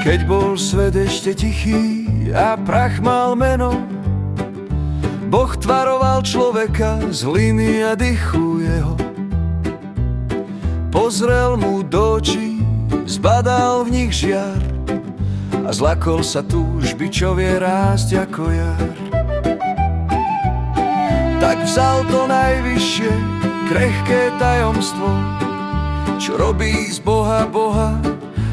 Keď bol svet ešte tichý a prach mal meno, Boh tvaroval človeka z hliny a dychu jeho. Pozrel mu do očí, zbadal v nich žiar a zlakol sa túžby, čo vie rásť ako jar. Tak vzal to najvyššie, krehké tajomstvo, čo robí z Boha Boha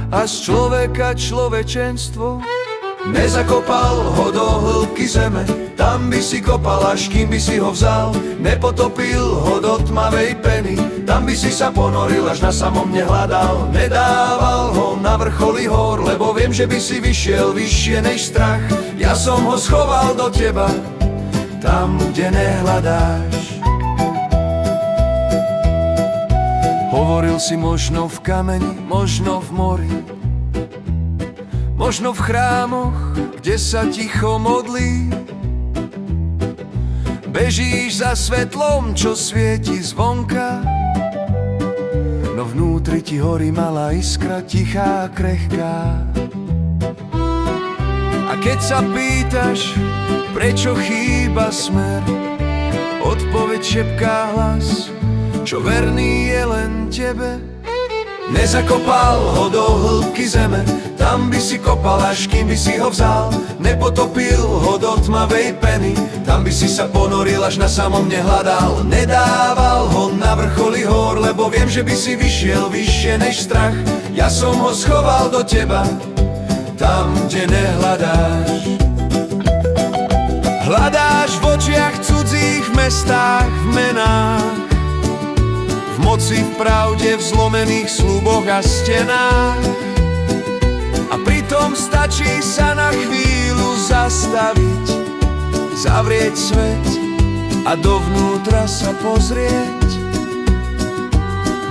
a z človeka človečenstvo. Nezakopal ho do hĺbky zeme, tam by si kopal, až kým by si ho vzal. Nepotopil ho do tmavej peny, tam by si sa ponoril, až na samom nehľadal. Nedával ho na vrcholy hor, lebo viem, že by si vyšiel vyššie než strach. Ja som ho schoval do teba, tam, kde nehľadáš. Hovoril si možno v kameni, možno v mori, možno v chrámoch, kde sa ticho modlí. Bežíš za svetlom, čo svieti zvonka, no vnútri ti horí malá iskra, tichá a krehká. A keď sa pýtaš, prečo chýba smer, odpoveď šepká hlas, čo verný je len tebe. Nezakopal ho do hĺbky zeme, tam by si kopal, až kým by si ho vzal. Nepotopil ho do tmavej peny, tam by si sa ponoril, až na samom nehľadal. Nedával ho na vrcholy hor, lebo viem, že by si vyšiel vyššie než strach. Ja som ho schoval do teba, tam, kde nehľadáš. Hľadáš v očiach cudzích, v mestách, v menách, v moci, v pravde, v zlomených sľuboch a stenách. A pritom stačí sa na chvíľu zastaviť, zavrieť svet a dovnútra sa pozrieť.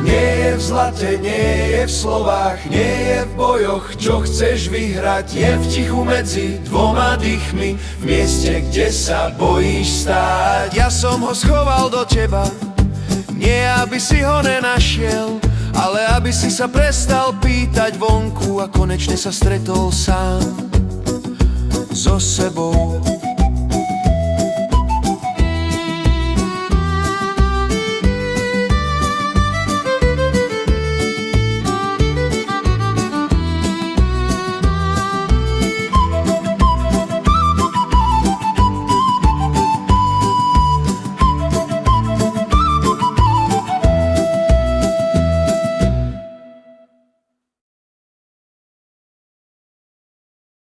Nie je v zlate, nie je v slovách, nie je v bojoch, čo chceš vyhrať. Je v tichu medzi dvoma dýchmi, v mieste, kde sa bojíš stáť. Ja som ho schoval do teba, nie aby si ho nenašiel, ale aby si sa prestal pýtať vonku a konečne sa stretol sám so sebou.